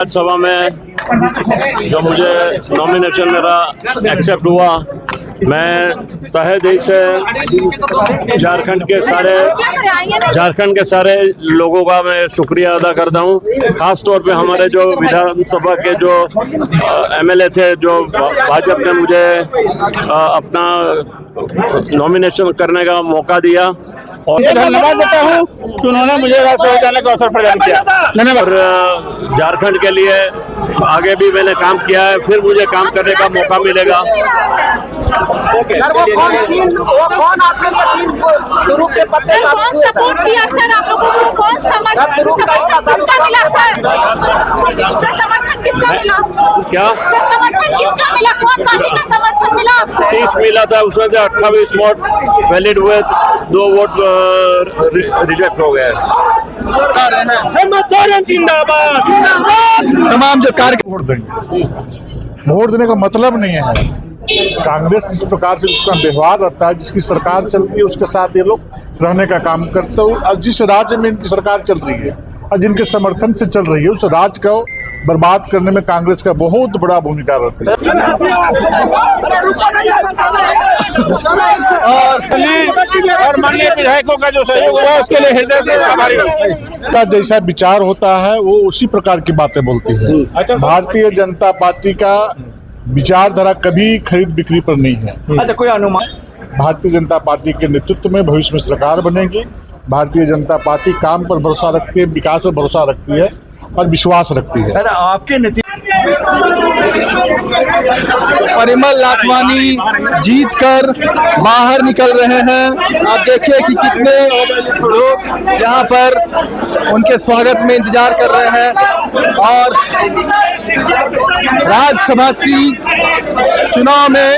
राज्यसभा में जो मुझे नॉमिनेशन मेरा एक्सेप्ट हुआ, मैं तहे दिल से झारखंड के सारे लोगों का मैं शुक्रिया अदा करता हूँ। खास तौर पे हमारे जो विधानसभा के जो एमएलए थे, जो भाजपा ने मुझे अपना नॉमिनेशन करने का मौका दिया, और धन्यवाद देता हूँ कि उन्होंने मुझे राज्यसभा जाने का अवसर प्रदान किया। धन्यवाद। और झारखंड के लिए आगे भी मैंने काम किया है, फिर मुझे काम करने का मौका मिलेगा। सर वो कौन आपके लिए तीन ग्रुप के पत्ते सपोर्ट किया सर? आप लोगों को कौन समर्थन मिला सर? समर्थन किसका मिला? क्या समर्थन किसका मिला? कौन पार्टी का समर्थन मिला आपको? 30 मिला था, उसमें से 28 वोट वैलिड हुए, 2 वोट रिजेक्ट हो गए। तमाम जो कार्य वोट देंगे, वोट देने का मतलब नहीं है कांग्रेस जिस प्रकार से उसका व्यवहार रहता है, जिसकी सरकार चलती है उसके साथ ये लोग रहने का काम करते हो। और जिस राज्य में इनकी सरकार चल रही है और जिनके समर्थन से चल रही है, उस राज्य को बर्बाद करने में कांग्रेस का बहुत बड़ा भूमिका रहती है। और माननीय विधायकों का जो सहयोग हुआ उसके लिए हृदय से आभारी हूं। का जैसा विचार होता है वो उसी प्रकार की बातें बोलती है। भारतीय जनता पार्टी का विचारधारा कभी खरीद बिक्री पर नहीं है। अच्छा, कोई अनुमान? भारतीय जनता पार्टी के नेतृत्व में भविष्य में सरकार बनेगी। भारतीय जनता पार्टी काम पर भरोसा रखती है, विकास पर भरोसा रखती है और विश्वास रखती है। आपके परिमल लाथवानी जीत कर बाहर निकल रहे हैं। आप देखिए कि कितने लोग यहाँ पर उनके स्वागत में इंतजार कर रहे हैं। और राज्यसभा की चुनाव में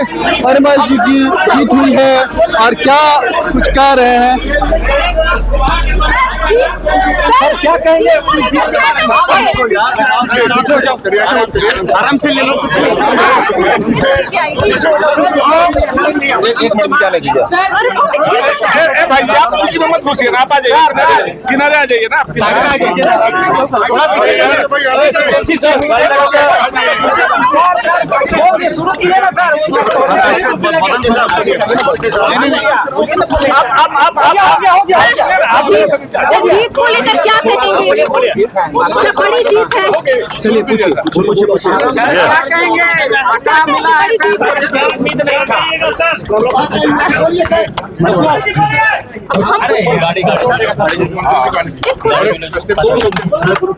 परिमल जी की जीत हुई है और क्या कुछ कह रहे हैं। सर क्या कहेंगे? आराम से ले लो। एक मिनट क्या लगेगा? भाई आप किसी में मत घुसिए ना, आप आ जाइए, किनारे आ जाइए ना, किनारे आ जाइए। शुरू किए ना सर? जीत को लेकर क्या कहेंगे? बड़ी जीत है। चलिए पूछिए। क्या कहेंगे? बड़ी जीत है। उम्मीद नहीं था।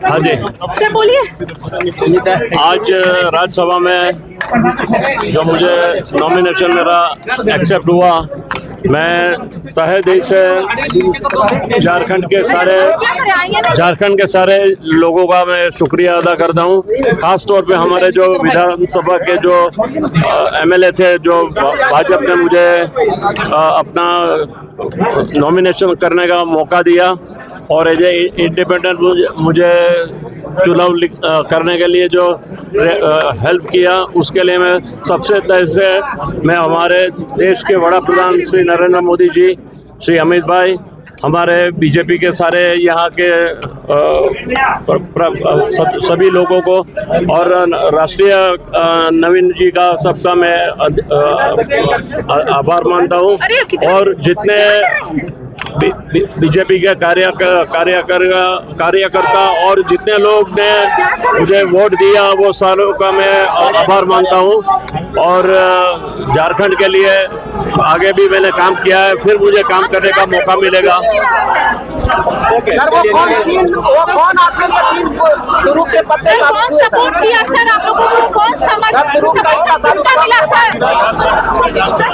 हाँ जी, सर बोलिए। आज राज्यसभा में जो मुझे नॉमिनेशन मेरा एक्सेप्ट हुआ, मैं तहे दिल से झारखंड के सारे लोगों का मैं शुक्रिया अदा करता हूँ। खास तौर पे हमारे जो विधानसभा के जो एमएलए थे, जो भाजपा ने मुझे अपना नॉमिनेशन करने का मौका दिया, और एज ए इंडिपेंडेंट मुझे चुनाव करने के लिए जो हेल्प किया, उसके लिए मैं सबसे पहले से मैं हमारे देश के वड़ा प्रधान श्री नरेंद्र मोदी जी, श्री अमित भाई, हमारे बीजेपी के सारे यहाँ के सभी लोगों को, और राष्ट्रीय नवीन जी का सबका मैं आभार मानता हूँ। और जितने बीजेपी के कार्यकर्ता और जितने लोग ने मुझे वोट दिया, वो सारों का मैं आभार मानता हूँ। और झारखंड के लिए आगे भी मैंने काम किया है, फिर मुझे काम करने का मौका मिलेगा। सर वो कौन आपके लिए तीन ग्रुप के पत्ते सपोर्ट किया सर? आप लोगों को कौन समर्थन मिला सर?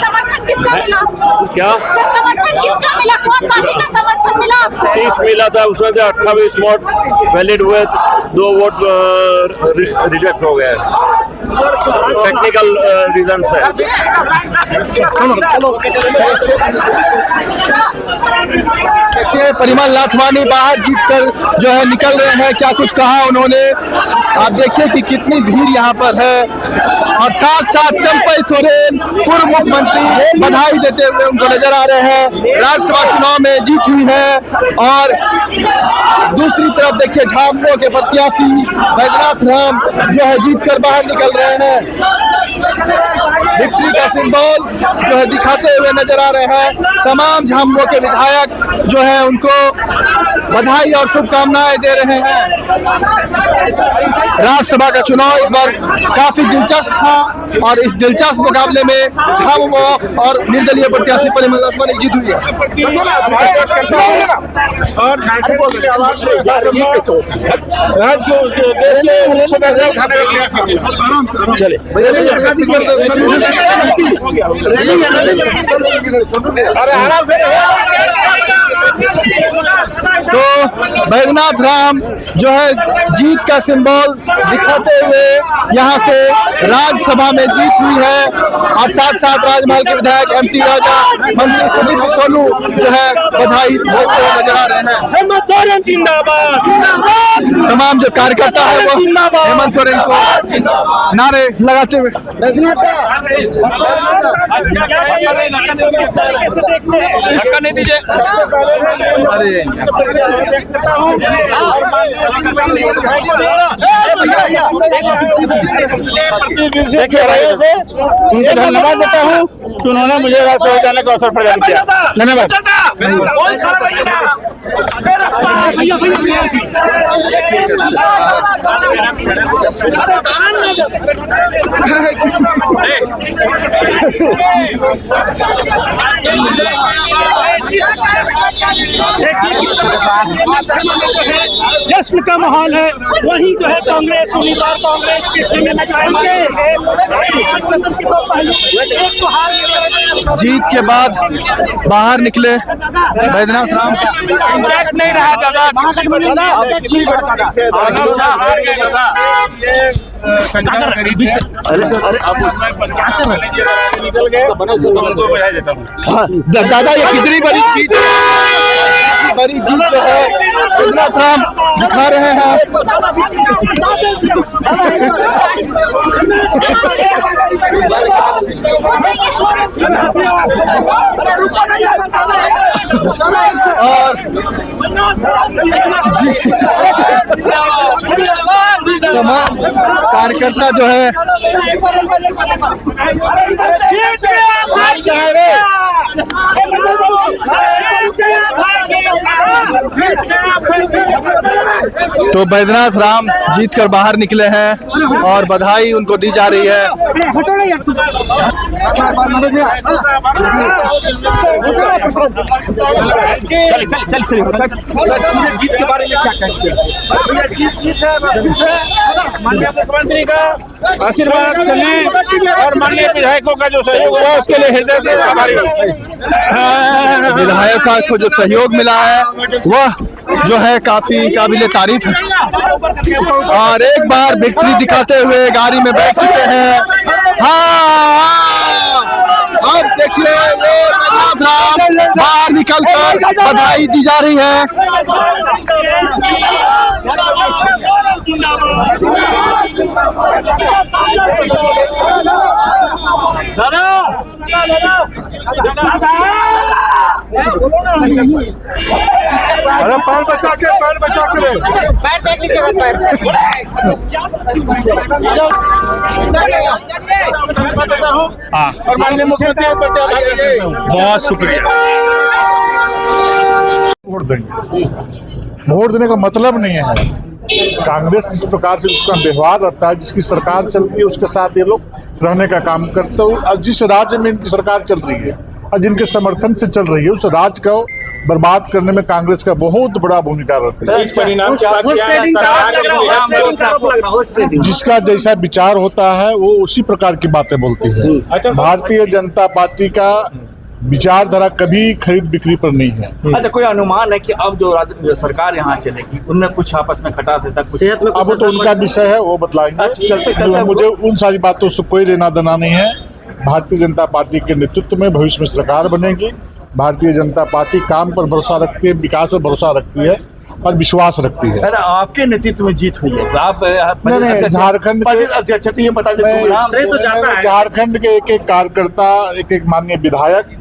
समर्थन किसका मिला? क्या समर्थन किसका मिला? कौन पार्टी का समर्थन मिला आपको? 30 मिला था, उसमें से 28 वोट वैलिड हुए, 2 वोट रिजेक्ट हो गए, टेक्निकल रीजन से। देखिए परिमल लाथवानी बाहर जीतकर जो है निकल रहे हैं। क्या कुछ कहा उन्होंने, आप देखिए कि कितनी भीड़ यहाँ पर है। और साथ साथ चंपई सोरेन पूर्व मुख्यमंत्री बधाई देते हुए उनको नजर आ रहे हैं। राज्यसभा चुनाव में जीत हुई है। और दूसरी तरफ देखिए झामुमो के प्रत्याशी प्रत्याशी बैद्यनाथ राम जो है जीत कर बाहर निकल रहे हैं। विक्ट्री का सिंबल जो है दिखाते हुए नजर आ रहे हैं। तमाम झामुमो के विधायक जो है उनको बधाई और शुभकामनाएं दे रहे हैं। राज्यसभा का चुनाव इस बार काफी दिलचस्प था और इस दिलचस्प मुकाबले में झामुमो और निर्दलीय प्रत्याशी परिमल लाथवानी की जीत हुई है। चले तो बैद्यनाथ राम जो है जीत का सिंबल दिखाते हुए यहाँ से राज्यसभा में जीत हुई है और साथ साथ राजमहल के विधायक एमटी राजा मंत्री सुदीप सोनू जो है बधाई देते हुए नजर आ रहे हैं। तमाम जो कार्यकर्ता है वो हेमंत सोरेन को नारे लगाते हुए धक्का नहीं दीजिए। अरे देखिए उनको धन्यवाद देता हूँ कि उन्होंने मुझे राज्यसभा जाने का अवसर प्रदान किया। धन्यवाद। जश्न का माहौल है। वही जो है कांग्रेस उम्मीदवार कांग्रेस के खेमे में जाएंगे। जीत के बाद बाहर निकले बैद्यनाथ राम। नहीं रहा दादा। दादा ये कितनी बड़ी जीत बड़ी जीत जो है बैद्यनाथ राम दिखा रहे हैं। और तमाम कार्यकर्ता जो है तो बैद्यनाथ राम जीत कर बाहर निकले हैं और बधाई उनको दी जा रही है। जीत के बारे में क्या कहेंगे? माननीय मुख्यमंत्री का आशीर्वाद चलने और माननीय विधायकों का जो सहयोग हुआ उसके लिए हृदय से आभारी हूं। विधायकों को जो सहयोग मिला है वह जो है काफी काबिले तारीफ है और एक बार विक्ट्री दिखाते हुए गाड़ी में बैठ चुके हैं। हाँ, अब देखिए ये बैद्यनाथ राम बाहर निकलकर बधाई दी जा रही है। अरे पैर बचा के पैर देख लीजिए पैर। और माननीय मुख्यमंत्री बहुत शुक्रिया। वोट देंगे। वोट देने का मतलब नहीं है कांग्रेस जिस प्रकार से उसका व्यवहार रहता है, जिसकी सरकार चलती है उसके साथ ये लोग रहने का काम करते हो। और जिस राज्य में इनकी सरकार चल रही है और जिनके समर्थन से चल रही है उस राज्य को बर्बाद करने में कांग्रेस का बहुत बड़ा भूमिका रहती है। जिसका जैसा विचार होता है वो उसी प्रकार की बातें बोलती है। भारतीय जनता पार्टी का विचारधारा कभी खरीद बिक्री पर नहीं है। अच्छा, कोई अनुमान है कि अब जो सरकार यहाँ चलेगी उनमें कुछ आपस में खटास ऐसा कुछ? अब तो उनका विषय है, वो बतलाएंगे। चलते मुझे उन सारी बातों से कोई लेना देना नहीं है। भारतीय जनता पार्टी के नेतृत्व में भविष्य में सरकार बनेगी। भारतीय जनता पार्टी काम पर भरोसा रखती है, विकास पर भरोसा रखती है और विश्वास रखती है। दादा आपके नेतृत्व में जीत हुई है तो आप झारखंड के अध्यक्ष ये बता दें झारखंड के एक एक कार्यकर्ता, एक एक माननीय विधायक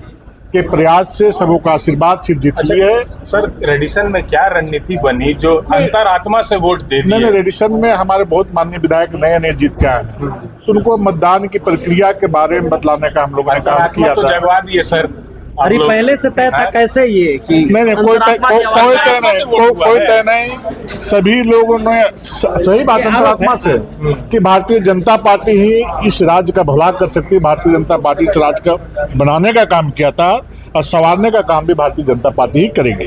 के प्रयास से सबों का आशीर्वाद से जीत हुई है। सर रेडिसन में क्या रणनीति बनी जो अंतरात्मा से वोट दे दी? नहीं, रेडिसन में हमारे बहुत माननीय विधायक नए नए जीत के आए हैं, तो उनको मतदान की प्रक्रिया के बारे में बतलाने का हम लोगों ने काम किया तो था। जगवा दिए सर। अरे पहले से तय था कैसे ये कि नहीं, कोई तय नहीं, सभी लोगों ने सही बात अंतरात्मा से कि भारतीय जनता पार्टी ही इस राज्य का भला कर सकती है। भारतीय जनता पार्टी इस राज्य का बनाने का काम किया था और संवारने का काम भी भारतीय जनता पार्टी ही करेगी।